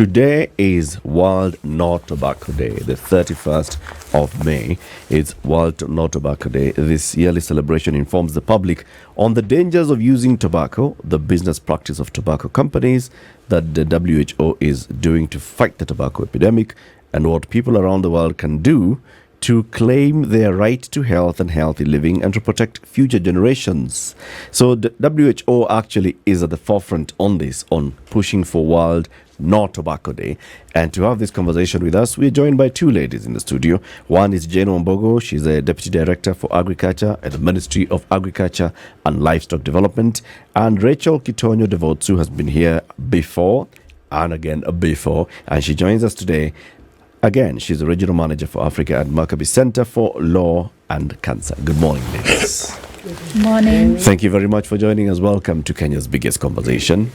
Today is World No Tobacco Day, the 31st of May. It's World No Tobacco Day. This yearly celebration informs the public on the dangers of using tobacco, the business practice of tobacco companies that the WHO is doing to fight the tobacco epidemic, and what people around the world can do to claim their right to health and healthy living and to protect future generations. So the WHO actually is at the forefront on this, on pushing for World No Tobacco Day. And to have this conversation with us, we're joined by two ladies in the studio. One is Jane Wambugu. She's a Deputy Director for Agriculture at the Ministry of Agriculture and Livestock Development. And Rachel Kitonyo-Devotsu has been here before and again before, and she joins us today. Again, she's the Regional Manager for Africa at McCabe Center for Law and Cancer. Good morning, ladies. Good morning. Thank you very much for joining us. Welcome to Kenya's biggest conversation.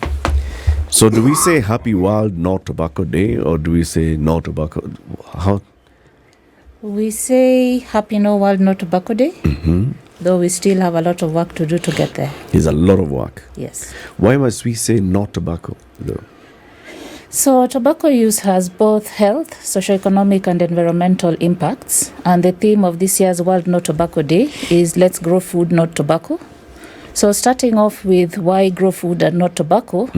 So do we say Happy World No Tobacco Day, or do we say No Tobacco? How? We say Happy No World No Tobacco Day, though we still have a lot of work to do to get there. There's a lot of work. Yes. Why must we say no tobacco, though? So tobacco use has both health, socioeconomic and environmental impacts. And the theme of this year's World No Tobacco Day is Let's Grow Food, Not Tobacco. So starting off with why grow food and not tobacco.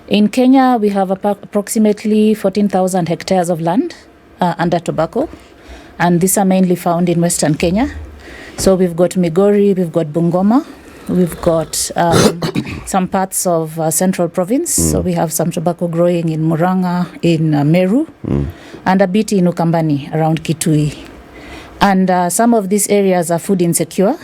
In Kenya, we have approximately 14,000 hectares of land under tobacco. And these are mainly found in Western Kenya. So we've got Migori, we've got Bungoma, we've got some parts of Central Province. So we have some tobacco growing in Murang'a, in Meru, and a bit in Ukambani, around Kitui. And some of these areas are food insecure.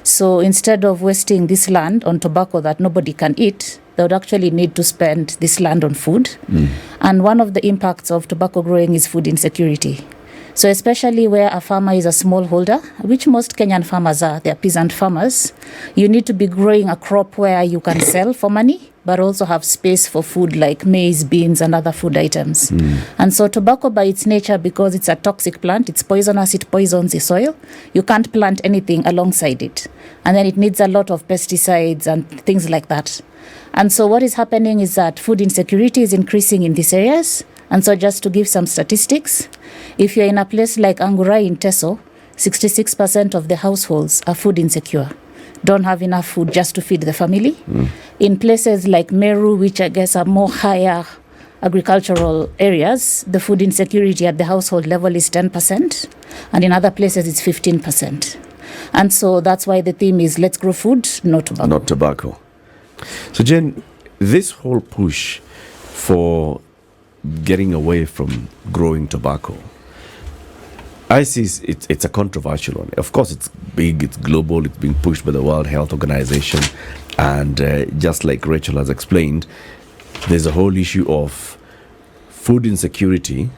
So instead of wasting this land on tobacco that nobody can eat, they would actually need to spend this land on food. And one of the impacts of tobacco growing is food insecurity. So especially where a farmer is a smallholder, which most Kenyan farmers are, they're peasant farmers, you need to be growing a crop where you can sell for money, but also have space for food like maize, beans, and other food items. And so tobacco by its nature, because it's a toxic plant, it's poisonous, it poisons the soil, you can't plant anything alongside it. And then it needs a lot of pesticides and things like that. And so what is happening is that food insecurity is increasing in these areas. And so just to give some statistics, if you're in a place like Angurai in Teso, 66% of the households are food insecure, don't have enough food just to feed the family. In places like Meru, which I guess are more higher agricultural areas, the food insecurity at the household level is 10%, and in other places it's 15%. And so that's why the theme is Let's Grow Food, Not Tobacco. Not tobacco. So Jen, this whole push for getting away from growing tobacco, I see it's a controversial one. Of course, it's big, it's global, it's being pushed by the World Health Organization. And just like Rachel has explained, there's a whole issue of food insecurity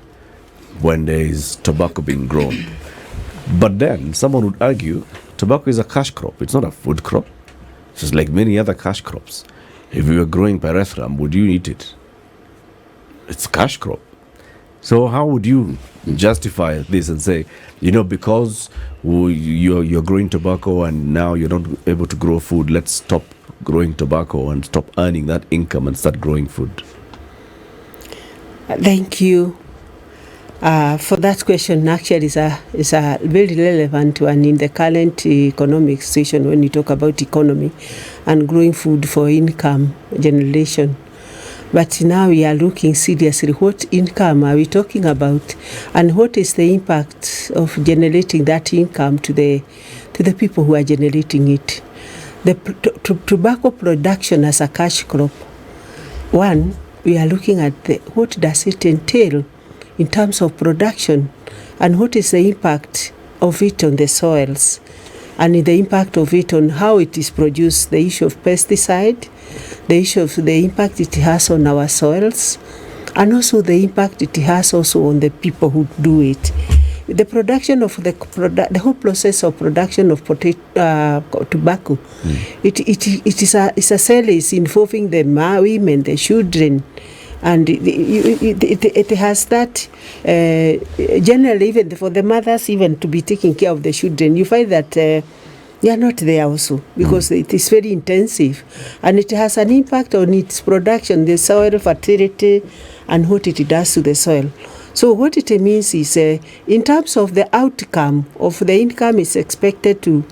when there is tobacco being grown. But then someone would argue tobacco is a cash crop. It's not a food crop. It's just like many other cash crops. If you were growing pyrethrum, would you eat it? It's cash crop. So how would you justify this and say, because you're growing tobacco and now you're not able to grow food, let's stop growing tobacco and stop earning that income and start growing food? Thank you for that question. Actually, is a very relevant one in the current economic situation when you talk about economy and growing food for income generation. But now we are looking seriously, what income are we talking about, and what is the impact of generating that income to the people who are generating it. The tobacco production as a cash crop, one, we are looking at what does it entail in terms of production, and what is the impact of it on the soils, and the impact of it on how it is produced, the issue of pesticide, the issue of the impact it has on our soils, and also the impact it has also on the people who do it. The production of the whole process of production of tobacco, it is a cell involving the women, the children, and it has that generally, even for the mothers, even to be taking care of the children. You find that they are not there also because it is very intensive, and it has an impact on its production, the soil fertility, and what it does to the soil. So what it means is, in terms of the outcome of the income is expected to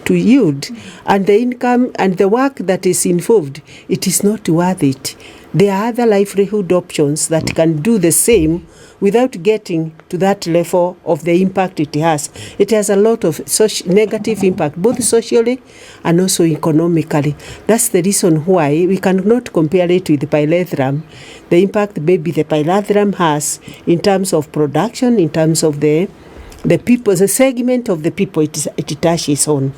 yield, and the income and the work that is involved, it is not worth it. There are other livelihood options that can do the same without getting to that level of the impact it has. It has a lot of negative impact, both socially and also economically. That's the reason why we cannot compare it with the pyrethrum. The impact maybe the pyrethrum has in terms of production, in terms of the people, the segment of the people it touches on.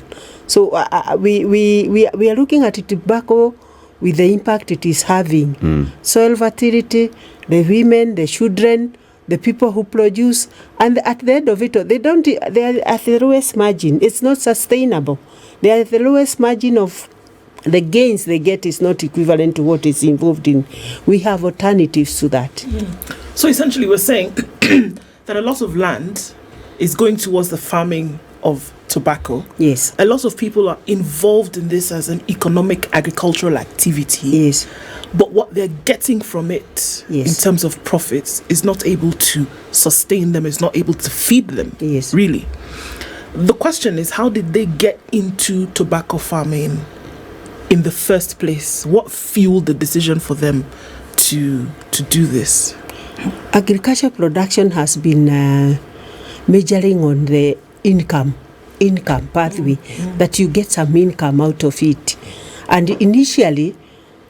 So we are looking at tobacco with the impact it is having. Soil fertility, the women, the children, the people who produce, and at the end of it, they are at the lowest margin. It's not sustainable. They are at the lowest margin of the gains they get is not equivalent to what is involved in. We have alternatives to that. So essentially we're saying that a lot of land is going towards the farming of tobacco. Yes. A lot of people are involved in this as an economic agricultural activity. Yes. But what they're getting from it in terms of profits is not able to sustain them, is not able to feed them. Yes. Really. The question is, how did they get into tobacco farming in the first place? What fueled the decision for them to do this? Agriculture production has been measuring on the income pathway, that you get some income out of it. And initially,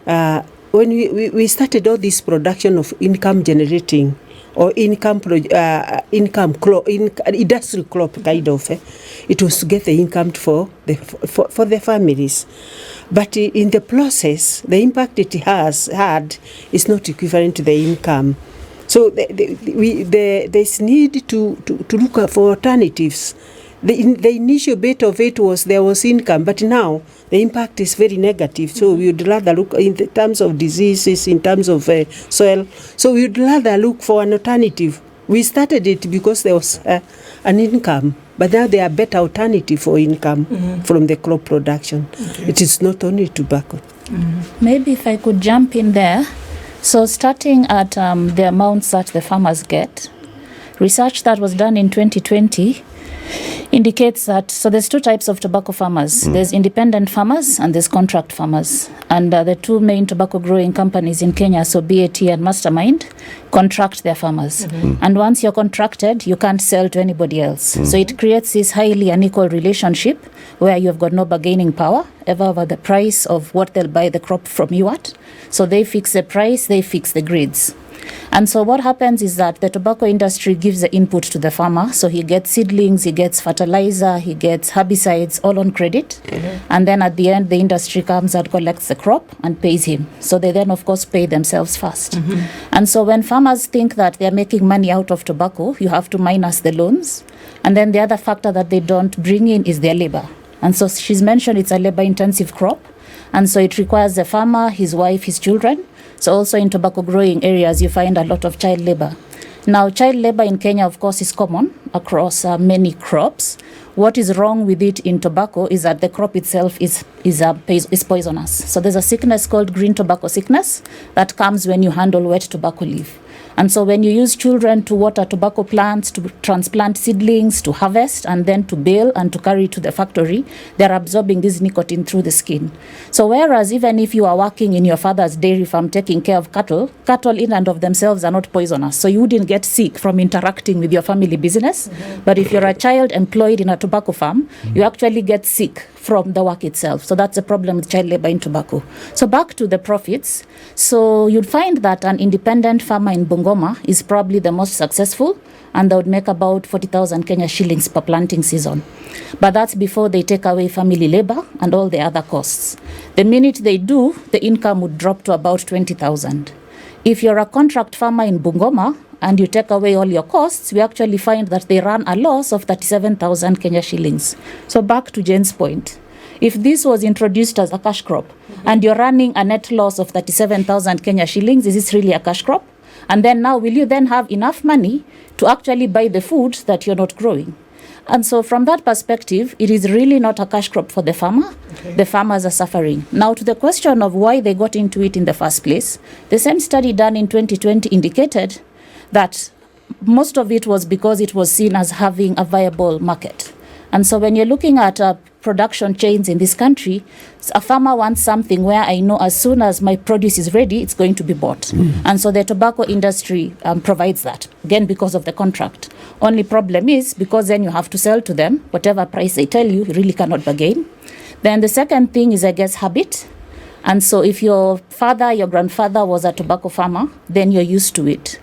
when we started all this production of income generating or industrial crop kind of, it was to get the income for the families. But in the process, the impact it has had is not equivalent to the income. So there's need to look for alternatives. The initial bit of it was there was income, but now the impact is very negative. So we would rather look in the terms of diseases, in terms of soil. So we would rather look for an alternative. We started it because there was an income, but now there are better alternative for income from the crop production. Okay. It is not only tobacco. Maybe if I could jump in there. So starting at the amounts that the farmers get, research that was done in 2020 indicates that, so there's two types of tobacco farmers. There's independent farmers and there's contract farmers. And the two main tobacco growing companies in Kenya, so BAT and Mastermind, contract their farmers. And once you're contracted, you can't sell to anybody else. So it creates this highly unequal relationship where you've got no bargaining power ever over the price of what they'll buy the crop from you at. So they fix the price, they fix the grids. And so what happens is that the tobacco industry gives the input to the farmer. So he gets seedlings, he gets fertilizer, he gets herbicides, all on credit. And then at the end, the industry comes and collects the crop and pays him. So they then, of course, pay themselves first. And so when farmers think that they're making money out of tobacco, you have to minus the loans. And then the other factor that they don't bring in is their labor. And so she's mentioned it's a labor-intensive crop. And so it requires the farmer, his wife, his children. So also in tobacco growing areas, you find a lot of child labor. Now, child labor in Kenya, of course, is common across many crops. What is wrong with it in tobacco is that the crop itself is poisonous. So there's a sickness called green tobacco sickness that comes when you handle wet tobacco leaf. And so when you use children to water tobacco plants, to transplant seedlings, to harvest, and then to bale and to carry to the factory, they're absorbing this nicotine through the skin. So whereas even if you are working in your father's dairy farm taking care of cattle in and of themselves are not poisonous. So you wouldn't get sick from interacting with your family business. But if you're a child employed in a tobacco farm, you actually get sick from the work itself. So that's the problem with child labor in tobacco. So back to the profits. So you'd find that an independent farmer in Bungoma is probably the most successful, and they would make about 40,000 Kenya shillings per planting season. But that's before they take away family labor and all the other costs. The minute they do, the income would drop to about 20,000. If you're a contract farmer in Bungoma and you take away all your costs, we actually find that they run a loss of 37,000 Kenya shillings. So back to Jane's point. If this was introduced as a cash crop and you're running a net loss of 37,000 Kenya shillings, is this really a cash crop? And then now, will you then have enough money to actually buy the food that you're not growing? And so from that perspective, it is really not a cash crop for the farmer. Okay. The farmers are suffering. Now, to the question of why they got into it in the first place, the same study done in 2020 indicated that most of it was because it was seen as having a viable market. And so when you're looking at production chains in this country, a farmer wants something where I know as soon as my produce is ready, it's going to be bought. And so the tobacco industry provides that, again, because of the contract. Only problem is, because then you have to sell to them, whatever price they tell you really cannot bargain. Then the second thing is, I guess, habit. And so if your father, your grandfather was a tobacco farmer, then you're used to it.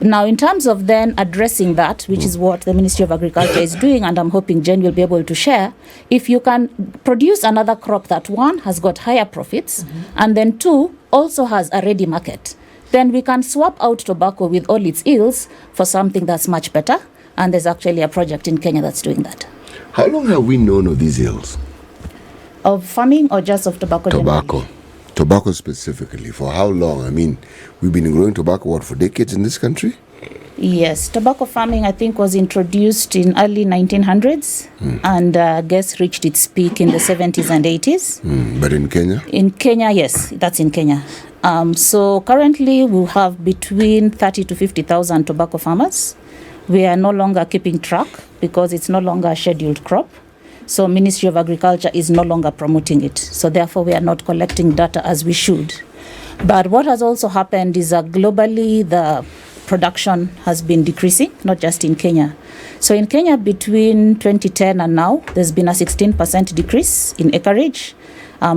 Now, in terms of then addressing that, which is what the Ministry of Agriculture is doing, and I'm hoping Jen will be able to share, if you can produce another crop that, one, has got higher profits, and then two, also has a ready market, then we can swap out tobacco with all its ills for something that's much better. And there's actually a project in Kenya that's doing that. How long have we known of these ills? Of farming or just of tobacco? Tobacco. Generally? Tobacco specifically. For how long? I mean, we've been growing tobacco, for decades in this country? Yes. Tobacco farming, I think, was introduced in early 1900s and I guess reached its peak in the 70s and 80s. But in Kenya? In Kenya, yes. That's in Kenya. So currently we have between 30 to 50,000 tobacco farmers. We are no longer keeping track because it's no longer a scheduled crop. So Ministry of Agriculture is no longer promoting it. So therefore, we are not collecting data as we should. But what has also happened is that globally, the production has been decreasing, not just in Kenya. So in Kenya, between 2010 and now, there's been a 16% decrease in acreage.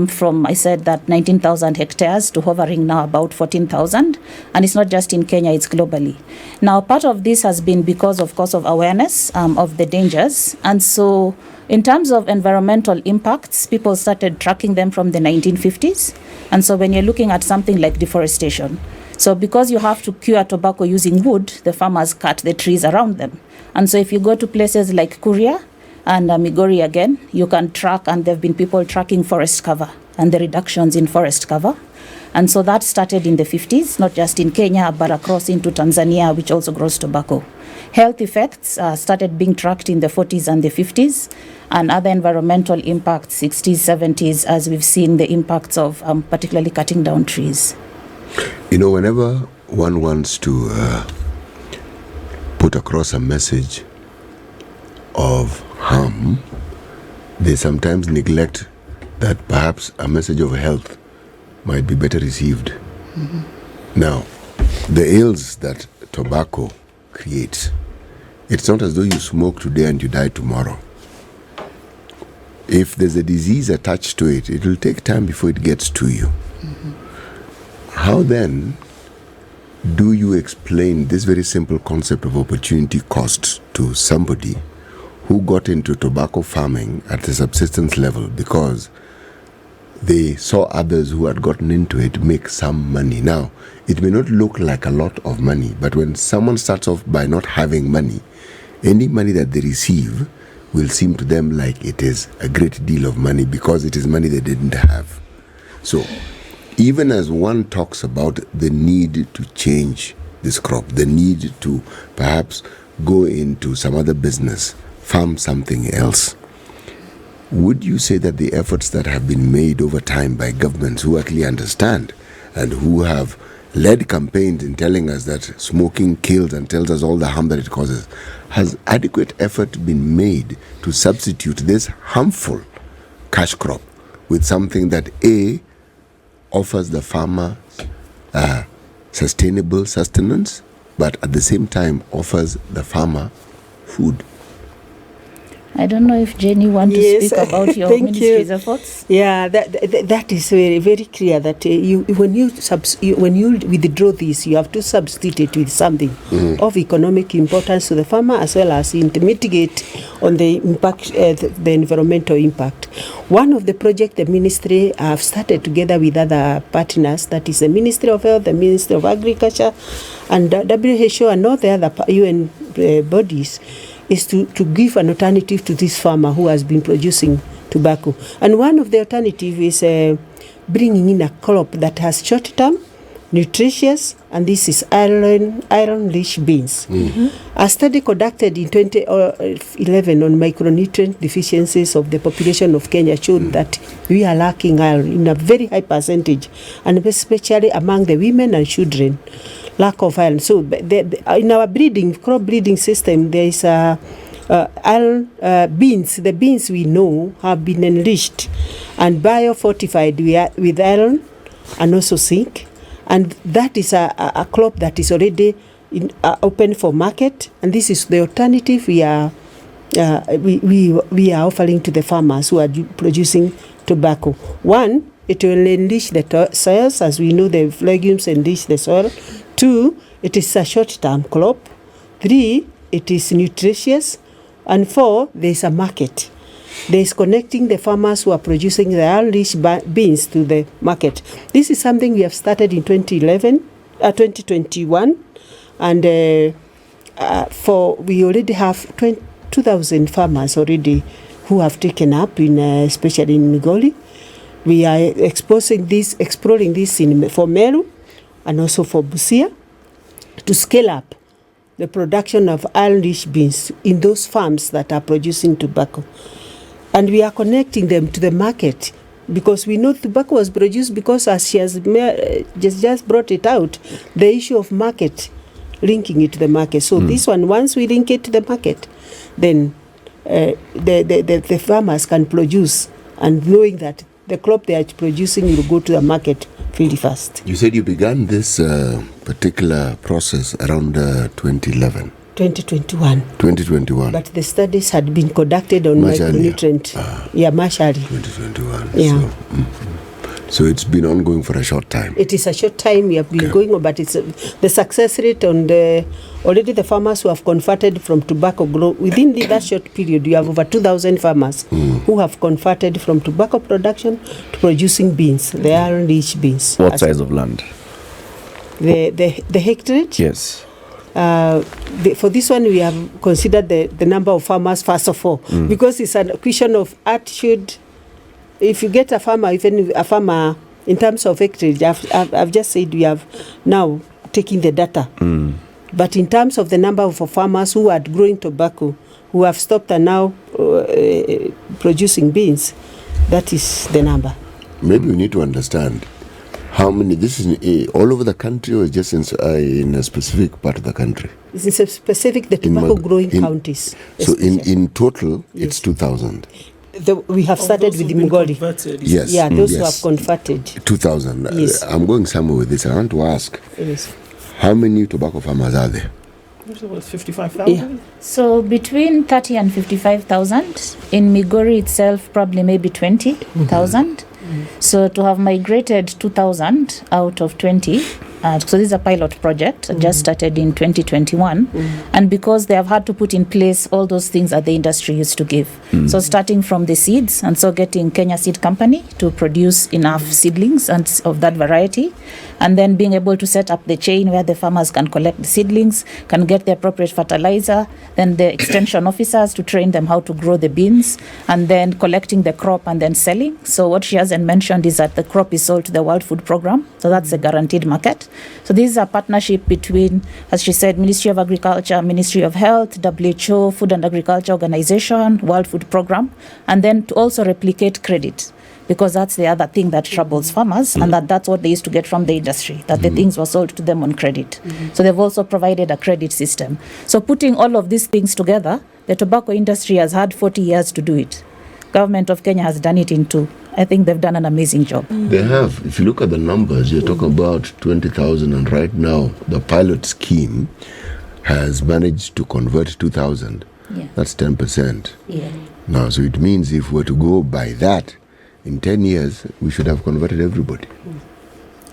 From, I said that 19,000 hectares to hovering now about 14,000. And it's not just in Kenya, it's globally. Now, part of this has been because, of course, of awareness of the dangers. And so in terms of environmental impacts, people started tracking them from the 1950s. And so when you're looking at something like deforestation, so because you have to cure tobacco using wood, the farmers cut the trees around them. And so if you go to places like Kuria, and Migori again, you can track, and there have been people tracking forest cover and the reductions in forest cover. And so that started in the 50s, not just in Kenya, but across into Tanzania, which also grows tobacco. Health effects started being tracked in the 40s and the 50s, and other environmental impacts, 60s, 70s, as we've seen the impacts of particularly cutting down trees. You know, whenever one wants to put across a message of harm, they sometimes neglect that perhaps a message of health might be better received. Now, the ills that tobacco creates, it's not as though you smoke today and you die tomorrow. If there's a disease attached to it, it will take time before it gets to you. How then do you explain this very simple concept of opportunity cost to somebody who got into tobacco farming at the subsistence level because they saw others who had gotten into it make some money? Now, it may not look like a lot of money, but when someone starts off by not having money, any money that they receive will seem to them like it is a great deal of money because it is money they didn't have. So, even as one talks about the need to change this crop, the need to perhaps go into some other business, farm something else, would you say that the efforts that have been made over time by governments who actually understand and who have led campaigns in telling us that smoking kills and tells us all the harm that it causes, has adequate effort been made to substitute this harmful cash crop with something that A, offers the farmer sustainable sustenance, but at the same time offers the farmer food? I don't know if Jenny wants to speak about your ministry's efforts. Yeah, that is very, very clear that when you withdraw this, you have to substitute it with something of economic importance to the farmer as well as to mitigate on the impact, the environmental impact. One of the projects the ministry have started together with other partners, that is the Ministry of Health, the Ministry of Agriculture, and WHO and all the other UN bodies, is to give an alternative to this farmer who has been producing tobacco. And one of the alternatives is bringing in a crop that has short term nutritious, and this is iron-rich beans. A study conducted in 2011 on micronutrient deficiencies of the population of Kenya showed that we are lacking iron in a very high percentage, and especially among the women and children, lack of iron. So in our crop breeding system, there is iron beans. The beans we know have been enriched and biofortified with iron and also zinc. And that is a crop that is already open for market, and this is the alternative we are offering to the farmers who are producing tobacco. One, it will enrich the soils, as we know the legumes enrich the soil. Two, it is a short-term crop. Three, it is nutritious. And four, there is a market. There is connecting the farmers who are producing the iron-rich beans to the market. This is something we have started in 2021, and we already have 2,000 farmers already who have taken up, especially in Migori. We are exploring this for Meru and also for Busia to scale up the production of iron-rich beans in those farms that are producing tobacco. And we are connecting them to the market, because we know tobacco was produced because, as she has just brought it out, the issue of market, linking it to the market. So this one, once we link it to the market, then the farmers can produce, and knowing that the crop they are producing will go to the market fairly fast. You said you began this particular process around 2011. 2021. But the studies had been conducted on micronutrient. Much earlier. 2021. Yeah. So it's been ongoing for a short time. It is a short time we have been going on, but it's the success rate on already the farmers who have converted from tobacco grow within that short period. You have over 2,000 farmers who have converted from tobacco production to producing beans. They are rich beans. What size of land? The hectarage? Yes. For this one, we have considered the number of farmers first of all, because it's a question of attitude. If you get a farmer, even a farmer in terms of hectarage, I've just said we have now taken the data. But in terms of the number of farmers who are growing tobacco, who have stopped and now producing beans, that is the number. Maybe we need to understand how many. This is all over the country, or just in a specific part of the country? It's in specific the tobacco growing counties. So in total, it's 2,000. We have started with the Mugori. Yes. Yeah, those who have converted. 2,000. Yes. I'm going somewhere with this. I want to ask, Yes. how many tobacco farmers are there? It was 55,000. Yeah. So between 30 and 55,000. In Migori itself, probably maybe 20,000. So to have migrated 2,000 out of 20, so this is a pilot project, just started in 2021, and because they have had to put in place all those things that the industry used to give. So starting from the seeds, and so getting Kenya Seed Company to produce enough seedlings and of that variety, and then being able to set up the chain where the farmers can collect the seedlings, can get the appropriate fertilizer, then the extension officers to train them how to grow the beans, and then collecting the crop and then selling. So what she hasn't mentioned is that the crop is sold to the World Food Program, so that's a guaranteed market. So this is a partnership between, as she said, Ministry of Agriculture, Ministry of Health, WHO, Food and Agriculture Organization, World Food Program, and then to also replicate credit, because that's the other thing that troubles farmers, and that's what they used to get from the industry, that the things were sold to them on credit. So they've also provided a credit system. So putting all of these things together, the tobacco industry has had 40 years to do it. Government of Kenya has done it in 2. I think they've done an amazing job. They have. If you look at the numbers, you're talking about 20,000, and right now the pilot scheme has managed to convert 2,000. Yeah. That's 10%. Yeah. Now, so it means if we're to go by that, in 10 years, we should have converted everybody.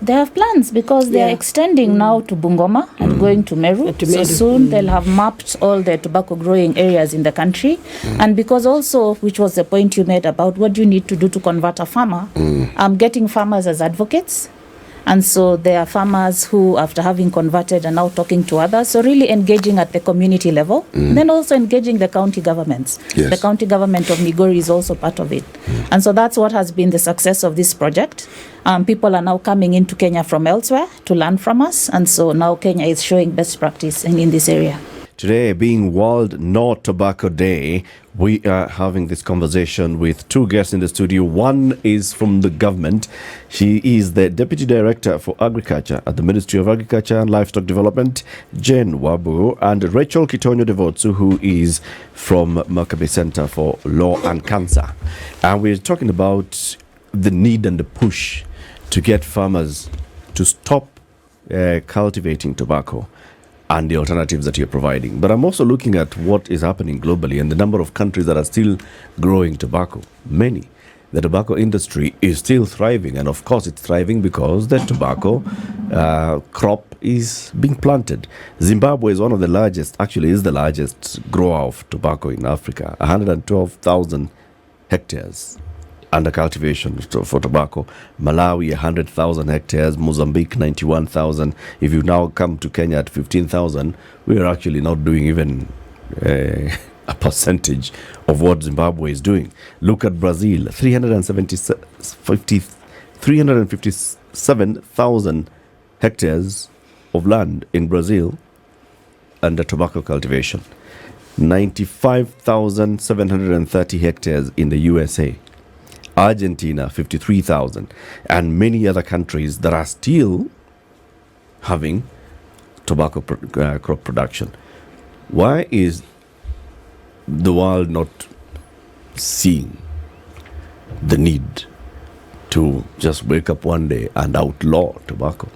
They have plans because they are extending now to Bungoma and going to Meru. So soon they'll have mapped all the tobacco growing areas in the country. And because also, which was the point you made about what you need to do to convert a farmer, getting farmers as advocates And so there are farmers who, after having converted, are now talking to others. So really engaging at the community level, then also engaging the county governments. Yes. The county government of Migori is also part of it. And so that's what has been the success of this project. People are now coming into Kenya from elsewhere to learn from us. And so now Kenya is showing best practice in this area. Today, being World No Tobacco Day, we are having this conversation with two guests in the studio. One is from the government. She is the Deputy Director for Agriculture at the Ministry of Agriculture and Livestock Development, Jane Wambugu, and Rachel Kitonyo-Devotsu, who is from McCabe Center for Law and Cancer. And we're talking about the need and the push to get farmers to stop cultivating tobacco and the alternatives that you're providing. But I'm also looking at what is happening globally and the number of countries that are still growing tobacco. Many. The tobacco industry is still thriving, and of course it's thriving because the tobacco crop is being planted. Zimbabwe is one of the largest, actually is the largest grower of tobacco in Africa. 112,000 hectares under cultivation for tobacco. Malawi 100,000 hectares, Mozambique 91,000. If you now come to Kenya at 15,000, we are actually not doing even a percentage of what Zimbabwe is doing. Look at Brazil, 357,000 hectares of land in Brazil under tobacco cultivation. 95,730 hectares in the USA. Argentina, 53,000, and many other countries that are still having tobacco crop production. Why is the world not seeing the need to just wake up one day and outlaw tobacco?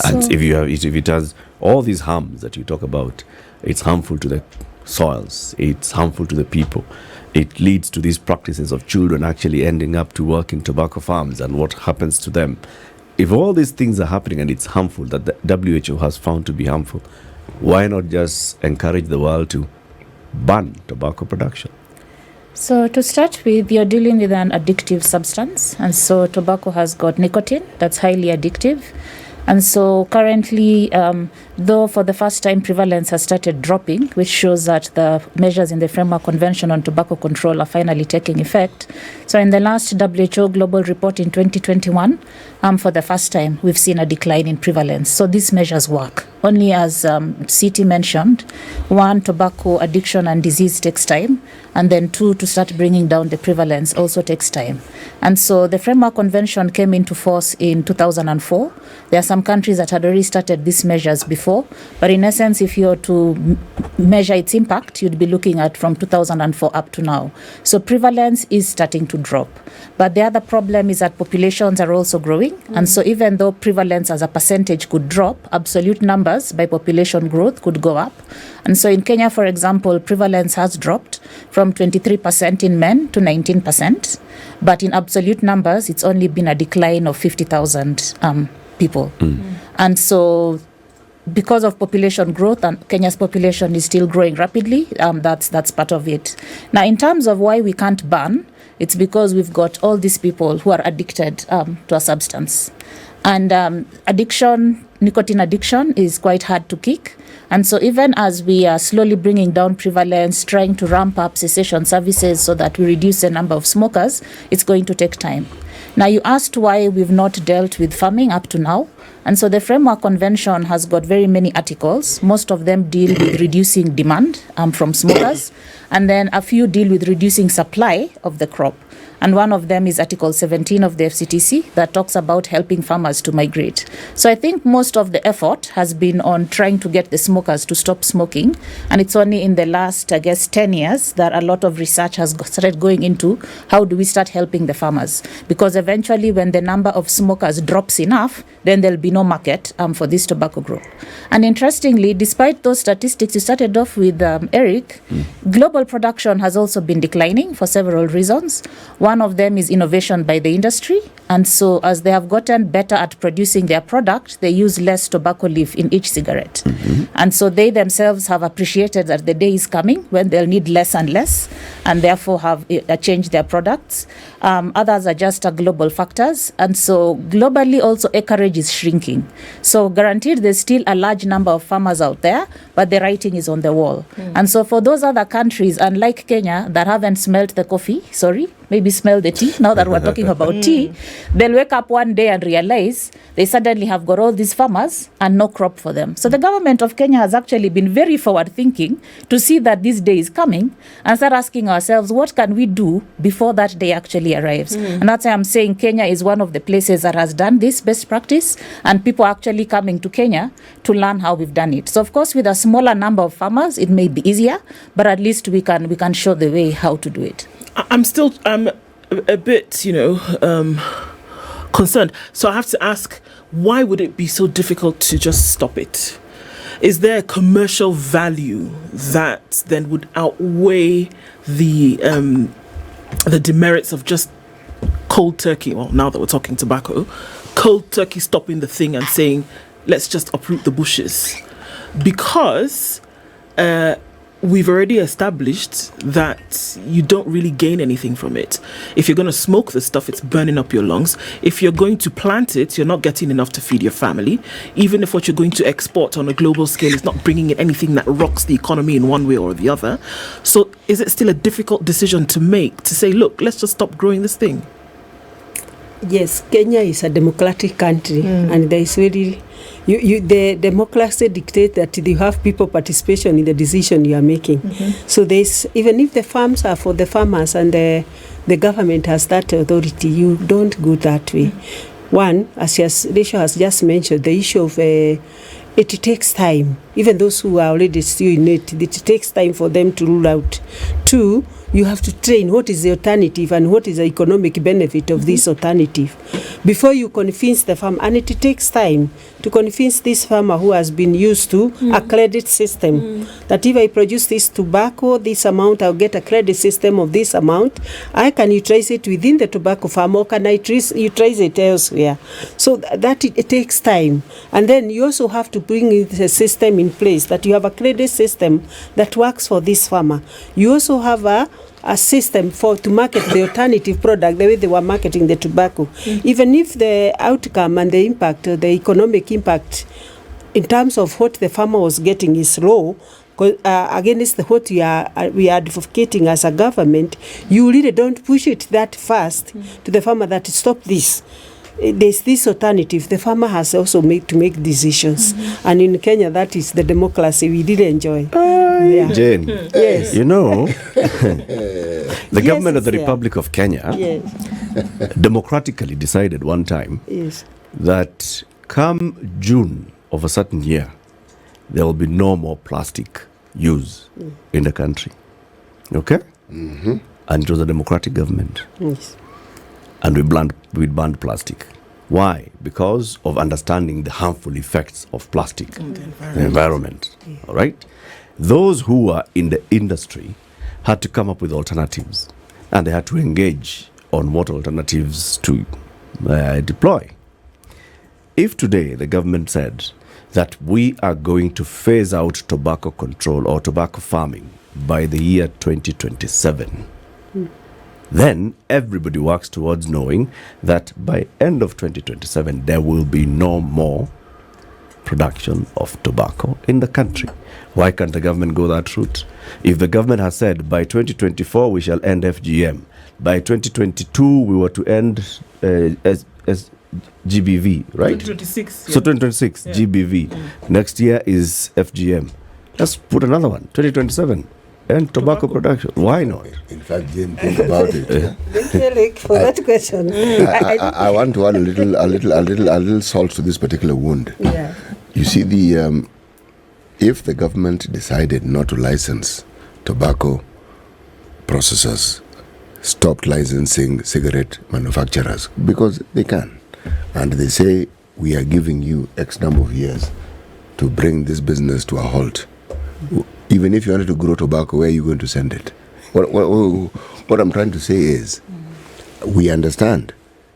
And if it has all these harms that you talk about, it's harmful to the soils, it's harmful to the people. It leads to these practices of children actually ending up to work in tobacco farms and what happens to them. If all these things are happening and it's harmful, that the WHO has found to be harmful, why not just encourage the world to ban tobacco production? So to start with, you're dealing with an addictive substance. And so tobacco has got nicotine that's highly addictive. And so currently, though for the first time prevalence has started dropping, which shows that the measures in the Framework Convention on Tobacco Control are finally taking effect. So in the last WHO global report in 2021, for the first time, we've seen a decline in prevalence. So these measures work. Only as CT mentioned, one, tobacco addiction and disease takes time. And then two, to start bringing down the prevalence also takes time. And so the Framework Convention came into force in 2004. There are some countries that had already started these measures before. But in essence, if you're to measure its impact, you'd be looking at from 2004 up to now. So prevalence is starting to drop. But the other problem is that populations are also growing. And so even though prevalence as a percentage could drop, absolute numbers by population growth could go up. And so in Kenya, for example, prevalence has dropped from 23% in men to 19%. But in absolute numbers, it's only been a decline of 50,000 people. And so because of population growth, and Kenya's population is still growing rapidly, that's part of it. Now, in terms of why we can't ban, it's because we've got all these people who are addicted to a substance. And nicotine addiction is quite hard to kick. And so even as we are slowly bringing down prevalence, trying to ramp up cessation services so that we reduce the number of smokers, it's going to take time. Now, you asked why we've not dealt with farming up to now. And so the Framework Convention has got very many articles. Most of them deal with reducing demand from smokers. And then a few deal with reducing supply of the crop. And one of them is Article 17 of the FCTC that talks about helping farmers to migrate. So I think most of the effort has been on trying to get the smokers to stop smoking. And it's only in the last, 10 years that a lot of research has started going into how do we start helping the farmers. Because eventually when the number of smokers drops enough, then there'll be no market for this tobacco growth. And interestingly, despite those statistics you started off with, Eric, global production has also been declining for several reasons. One of them is innovation by the industry. And so as they have gotten better at producing their product, they use less tobacco leaf in each cigarette. And so they themselves have appreciated that the day is coming when they'll need less and less, and therefore have changed their products. Others are just global factors. And so globally also acreage is shrinking. So guaranteed there's still a large number of farmers out there, but the writing is on the wall. And so for those other countries, unlike Kenya, that haven't smelled the coffee, maybe smell the tea, now that we're talking about tea, they'll wake up one day and realize they suddenly have got all these farmers and no crop for them. So the government of Kenya has actually been very forward thinking to see that this day is coming and start asking ourselves, what can we do before that day actually arrives? And that's why I'm saying Kenya is one of the places that has done this best practice, and people are actually coming to Kenya to learn how we've done it. So of course, with a smaller number of farmers, it may be easier, but at least we can show the way how to do it. I'm a bit, concerned. So I have to ask, why would it be so difficult to just stop it? Is there a commercial value that then would outweigh the demerits of just cold turkey? Well, now that we're talking tobacco, cold turkey stopping the thing and saying, let's just uproot the bushes, because we've already established that you don't really gain anything from it. If you're going to smoke the stuff, it's burning up your lungs. If you're going to plant it, you're not getting enough to feed your family. Even if what you're going to export on a global scale is not bringing in anything that rocks the economy in one way or the other. So is it still a difficult decision to make, to say, look, let's just stop growing this thing? Yes, Kenya is a democratic country, and there is very the democracy dictates that you have people participation in the decision you are making. So there's, even if the farms are for the farmers and the government has that authority, you don't go that way. One, as Rachel has just mentioned, the issue of it takes time. Even those who are already still in it takes time for them to rule out. Two, you have to train what is the alternative and what is the economic benefit of this alternative before you convince the farmer. And it takes time to convince this farmer who has been used to a credit system that if I produce this tobacco, this amount, I'll get a credit system of this amount. I can utilize it within the tobacco farm, or can I utilize it elsewhere? So that it takes time. And then you also have to bring the system in place, that you have a credit system that works for this farmer. You also have a system to market the alternative product the way they were marketing the tobacco. Even if the outcome and the impact, the economic impact in terms of what the farmer was getting is low, against what we are advocating as a government, you really don't push it that fast to the farmer that stop this. There's this alternative. The farmer has also to make decisions. And in Kenya, that is the democracy we did enjoy. Jane, yes. you know, the government of the Republic of Kenya democratically decided one time that come June of a certain year, there will be no more plastic use in the country. Okay? And it was a democratic government. Yes. And we banned plastic. Why? Because of understanding the harmful effects of plastic in the environment. All right? Those who are in the industry had to come up with alternatives, and they had to engage on what alternatives to deploy. If today the government said that we are going to phase out tobacco control or tobacco farming by the year 2027, then everybody works towards knowing that by end of 2027 there will be no more production of tobacco in the country. Why can't the government go that route? If the government has said by 2024 we shall end FGM, by 2022 we were to end GBV, right? 2026. So 2026 GBV. Next year is FGM. Let's put another one, 2027. And tobacco production. Why not? In fact, Jane, think about it. Thank you, Alec, for that question. I want to add a little salt to this particular wound. Yeah. You see, if the government decided not to license tobacco processors, stopped licensing cigarette manufacturers because they can, and they say we are giving you X number of years to bring this business to a halt. Even if you wanted to grow tobacco, where are you going to send it? What I'm trying to say is, we understand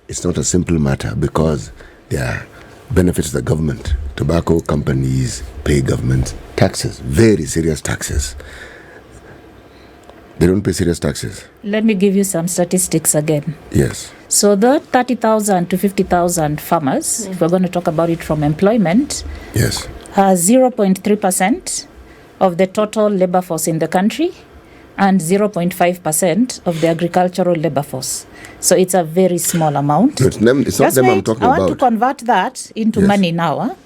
it's not a simple matter because there are benefits to the government. Tobacco companies pay government taxes, very serious taxes. They don't pay serious taxes. Let me give you some statistics again. Yes. So the 30,000 to 50,000 farmers, if we're going to talk about it from employment, Yes. has 0.3% of the total labor force in the country and 0.5% of the agricultural labor force. So it's a very small amount. So it's not Just them I'm wait, talking I want about. to convert that into Yes. money now.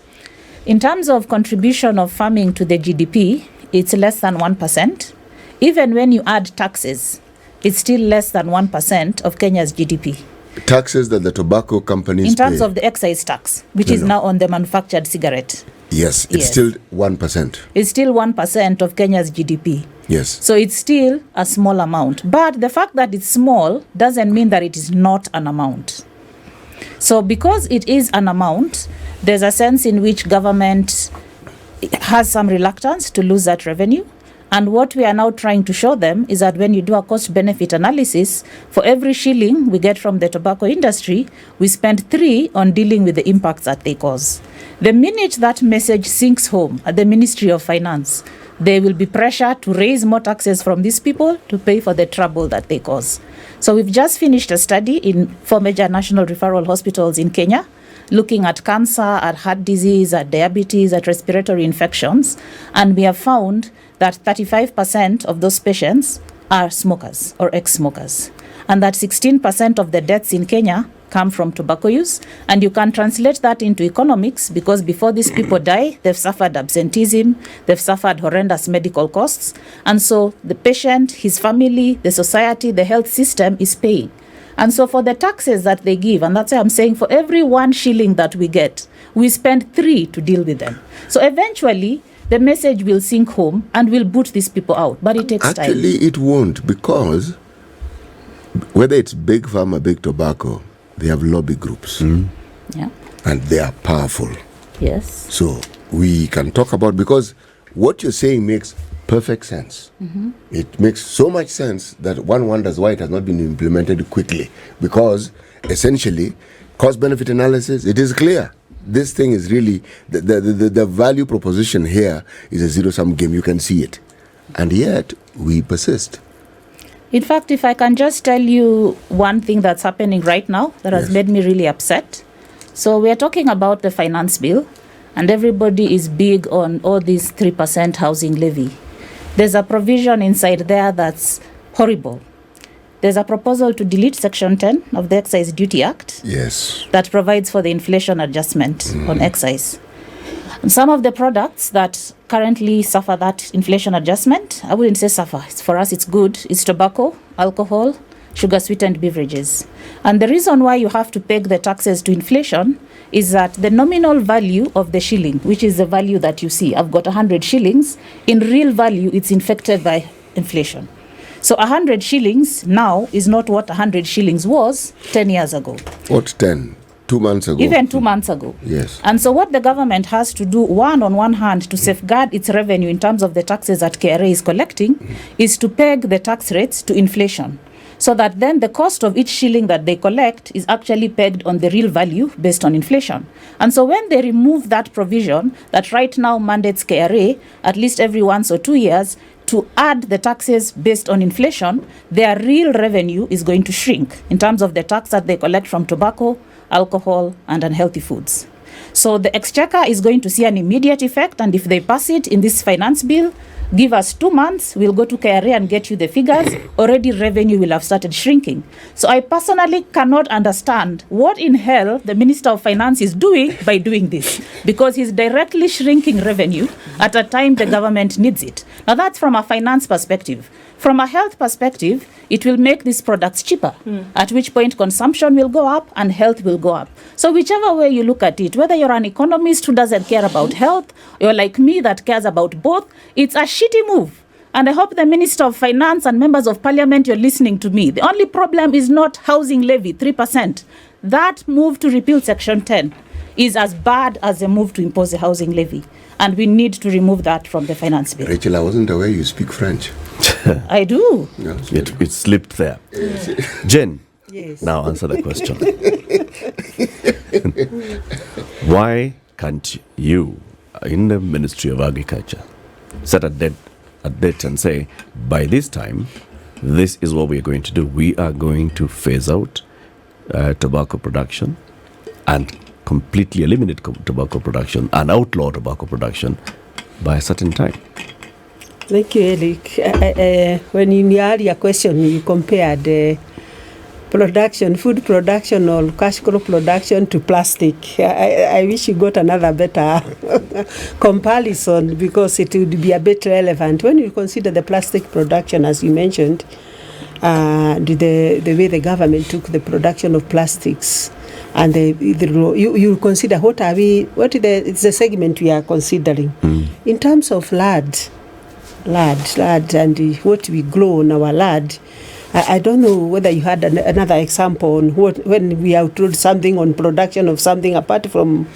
In terms of contribution of farming to the GDP, it's less than 1%. Even when you add taxes, it's still less than 1% of Kenya's GDP. Taxes that the tobacco companies In terms pay. of the excise tax, which No, is no. now on the manufactured cigarette, Yes, it's Yes. still 1%. it's still 1% of Kenya's GDP. Yes. So it's still a small amount. But the fact that it's small doesn't mean that it is not an amount. So because it is an amount, there's a sense in which government has some reluctance to lose that revenue. And what we are now trying to show them is that when you do a cost-benefit analysis, for every shilling we get from the tobacco industry, we spend 3 on dealing with the impacts that they cause. The minute that message sinks home at the Ministry of Finance, there will be pressure to raise more taxes from these people to pay for the trouble that they cause. So we've just finished a study in 4 major national referral hospitals in Kenya, looking at cancer, at heart disease, at diabetes, at respiratory infections, and we have found that 35% of those patients are smokers or ex-smokers, and that 16% of the deaths in Kenya come from tobacco use. And you can translate that into economics because before these people die, they've suffered absenteeism, they've suffered horrendous medical costs, and so the patient, his family, the society, the health system is paying. And so for the taxes that they give, and that's why I'm saying for every 1 shilling that we get, we spend 3 to deal with them. So eventually, the message will sink home and will boot these people out. But it takes Actually, time. it won't because whether it's big pharma, big tobacco, they have lobby groups Yeah. and they are powerful. Yes. So we can talk about, because what you're saying makes perfect sense. It makes so much sense that one wonders why it has not been implemented quickly, because essentially cost benefit analysis, it is clear this thing is really the value proposition here is a zero sum game. You can see it, and yet we persist. In fact, if I can just tell you one thing that's happening right now that has Yes. made me really upset. So we're talking about the finance bill, and everybody is big on all these 3% housing levy. There's a provision inside there that's horrible. There's a proposal to delete Section 10 of the Excise Duty Act Yes. that provides for the inflation adjustment on excise. And some of the products that currently suffer that inflation adjustment, I wouldn't say suffer, for us it's good, it's tobacco, alcohol, sugar-sweetened beverages. And the reason why you have to peg the taxes to inflation is that the nominal value of the shilling, which is the value that you see, I've got 100 shillings, in real value it's infected by inflation. So 100 shillings now is not what 100 shillings was 10 years ago. What 10? 2 months ago? Even 2 months ago. Yes. And so what the government has to do, on one hand, to safeguard its revenue in terms of the taxes that KRA is collecting, is to peg the tax rates to inflation, so that then the cost of each shilling that they collect is actually pegged on the real value based on inflation. And so when they remove that provision that right now mandates KRA, at least every 1 or 2 years, to add the taxes based on inflation, their real revenue is going to shrink in terms of the tax that they collect from tobacco, alcohol, and unhealthy foods. So the Exchequer is going to see an immediate effect, and if they pass it in this finance bill, give us 2 months, we'll go to KRA and get you the figures. Already revenue will have started shrinking. So I personally cannot understand what in hell the Minister of Finance is doing by doing this, because he's directly shrinking revenue at a time the government needs it. Now that's from a finance perspective. From a health perspective, it will make these products cheaper, at which point consumption will go up and health will go up. So whichever way you look at it, whether you're an economist who doesn't care about health, you're like me that cares about both, it's a shitty move. And I hope the Minister of Finance and members of Parliament, you're listening to me. The only problem is not housing levy, 3%. That move to repeal Section 10 is as bad as the move to impose a housing levy. And we need to remove that from the finance bill. Rachel, I wasn't aware you speak French. I do. Yeah, it's It slipped there. Jen, Yes. Now answer the question. Why can't you, in the Ministry of Agriculture, set a date and say, by this time, this is what we are going to do. We are going to phase out tobacco production and completely eliminate tobacco production and outlaw tobacco production by a certain time. Thank you, Eric. When in your earlier question, you compared production, food production or cash crop production to plastic. I wish you got another better comparison, because it would be a bit relevant. When you consider the plastic production, as you mentioned, the way the government took the production of plastics, and you consider it's the segment we are considering. In terms of lard, and what we grow on our lard. I don't know whether you had another example on when we outruled something on production of something apart from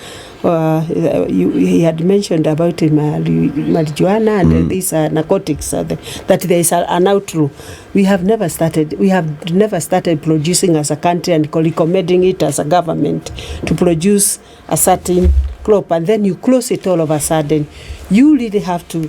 he had mentioned about marijuana and these narcotics, that there is an outrule. We have never started producing as a country and recommending it as a government to produce a certain crop, and then you close it all of a sudden. You really have to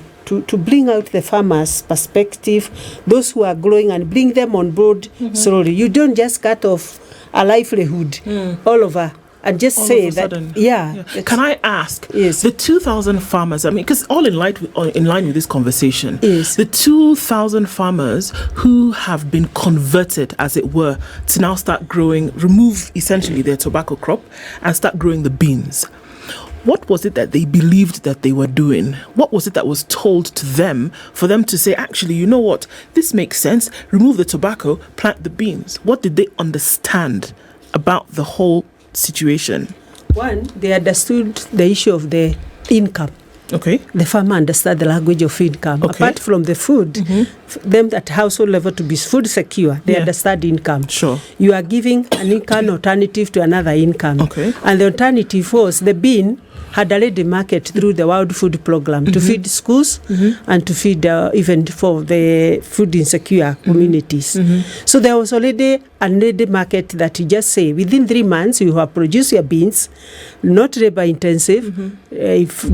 bring out the farmers' perspective, those who are growing, and bring them on board slowly. You don't just cut off a livelihood all over and just all say that. Sudden. Yeah. Can I ask? Yes. The 2,000 farmers. I mean, because all in line with this conversation. Yes. The 2,000 farmers who have been converted, as it were, to now start growing, remove essentially their tobacco crop and start growing the beans. What was it that they believed that they were doing? What was it that was told to them for them to say, actually, you know what? This makes sense. Remove the tobacco, plant the beans. What did they understand about the whole situation? One, they understood the issue of the income. Okay. The farmer understood the language of income. Okay. Apart from the food, them at household level to be food secure, they understand income. Sure. You are giving an income alternative to another income. Okay. And the alternative was the bean had already market through the World Food Program to feed schools and to feed even for the food insecure communities. So there was already a ready market that you just say within 3 months you have produced your beans, not labor intensive,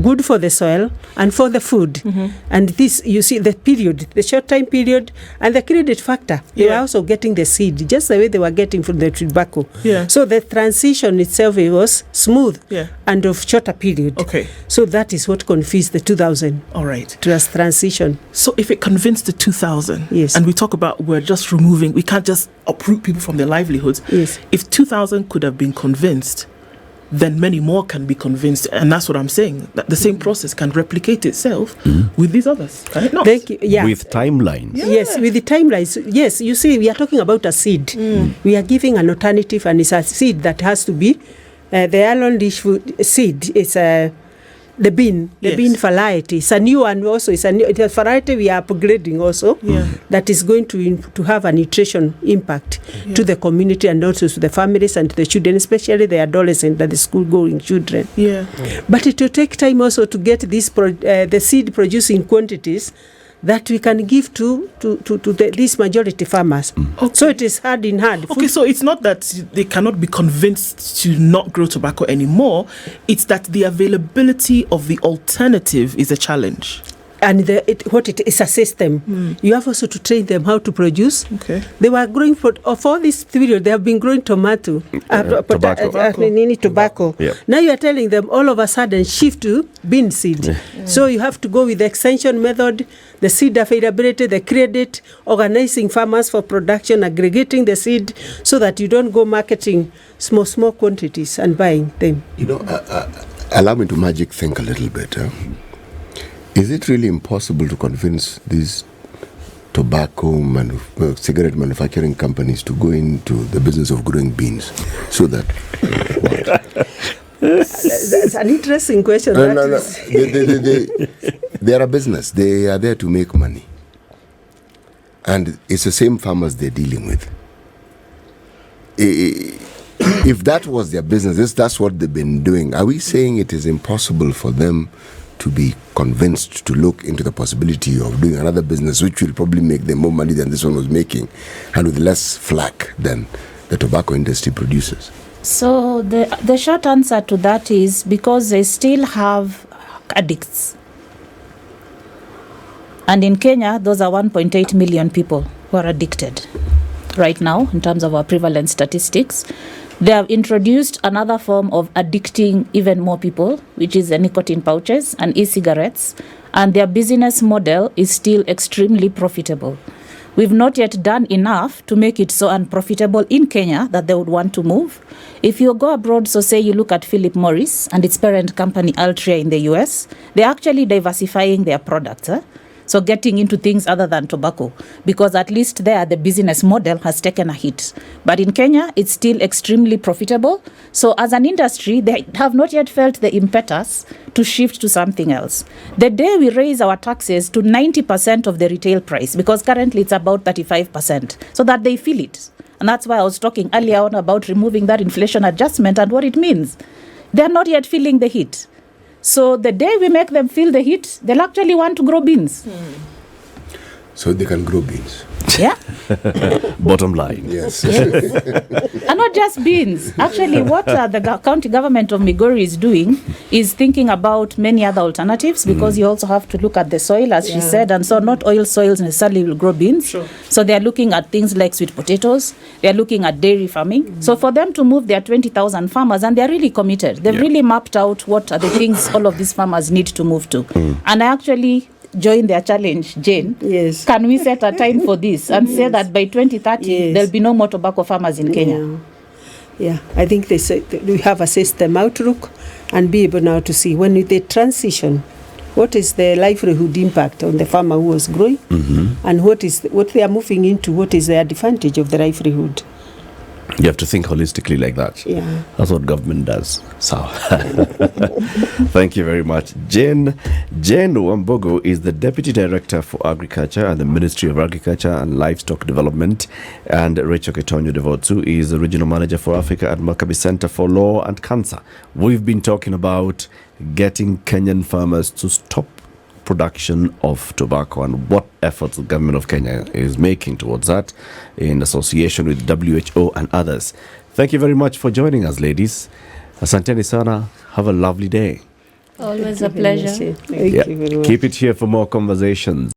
good for the soil and for the food. And this, you see the period, the short time period and the credit factor. They were also getting the seed just the way they were getting from the tobacco. So the transition itself, it was smooth and of shorter period. Okay. So that is what confused the 2,000. All right. Transition. So if it convinced the 2,000, yes, and we talk about we're just removing, we can't just uproot people from their livelihoods. Yes. If 2,000 could have been convinced, then many more can be convinced. And that's what I'm saying, that the same process can replicate itself with these others. Can it not? Thank you. Yeah. With timelines. Yes, with the timelines. Yes, you see, we are talking about a seed. We are giving an alternative, and it's a seed that has to be the almond dish food seed. It's the bean variety. It's a new one also. It's a variety we are upgrading also. That is going to have a nutrition impact to the community and also to the families and to the children, especially the adolescent and the school-going children. But it will take time also to get this the seed producing quantities that we can give to these majority farmers. So it is hand in hand. Okay, so it's not that they cannot be convinced to not grow tobacco anymore. It's that the availability of the alternative is a challenge. And it is a system. You have also to train them how to produce. Okay. They were growing for all this period. They have been growing tobacco. Yep. Now you are telling them all of a sudden shift to bean seed. So you have to go with the extension method, the seed availability, the credit, organizing farmers for production, aggregating the seed, so that you don't go marketing small quantities and buying them. You know, allow me to magic think a little bit. Is it really impossible to convince these cigarette manufacturing companies to go into the business of growing beans so that That's an interesting question. No. They are a business. They are there to make money. And it's the same farmers they're dealing with. If that was their business, that's what they've been doing, are we saying it is impossible for them to be convinced to look into the possibility of doing another business which will probably make them more money than this one was making and with less flack than the tobacco industry produces? So the short answer to that is because they still have addicts. And in Kenya, those are 1.8 million people who are addicted right now in terms of our prevalence statistics. They have introduced another form of addicting even more people, which is the nicotine pouches and e-cigarettes, and their business model is still extremely profitable. We've not yet done enough to make it so unprofitable in Kenya that they would want to move. If you go abroad, so say you look at Philip Morris and its parent company Altria in the US, they're actually diversifying their products. So getting into things other than tobacco, because at least there the business model has taken a hit. But in Kenya, it's still extremely profitable. So as an industry, they have not yet felt the impetus to shift to something else. The day we raise our taxes to 90% of the retail price, because currently it's about 35%, so that they feel it. And that's why I was talking earlier on about removing that inflation adjustment and what it means. They're not yet feeling the hit. So the day we make them feel the heat, they'll actually want to grow beans. So they can grow beans. Yeah. Bottom line. Yes. And not just beans. Actually, what the county government of Migori is doing is thinking about many other alternatives, because you also have to look at the soil, as she said, and so not all soils necessarily will grow beans. Sure. So they are looking at things like sweet potatoes. They are looking at dairy farming. So for them to move their 20,000 farmers, and they are really committed. They've really mapped out what are the things all of these farmers need to move to. And I actually join their challenge, Jane. Yes. Can we set a time for this and say that by 2030 there'll be no more tobacco farmers in Kenya? Yeah, I think they say we have assessed them outlook and be able now to see when they transition, what is the livelihood impact on the farmer who was growing, and what they are moving into, what is the advantage of the livelihood. You have to think holistically like that. Yeah. That's what government does. So, thank you very much. Jane Wambugu is the Deputy Director for Agriculture at the Ministry of Agriculture and Livestock Development. And Rachel Kitonyo-Devotsu is the Regional Manager for Africa at McCabe Center for Law and Cancer. We've been talking about getting Kenyan farmers to stop production of tobacco and what efforts the government of Kenya is making towards that in association with WHO and others. Thank you very much for joining us, ladies. Asanteni sana. Have a lovely day. Always a pleasure. Thank you very much. Keep it here for more conversations.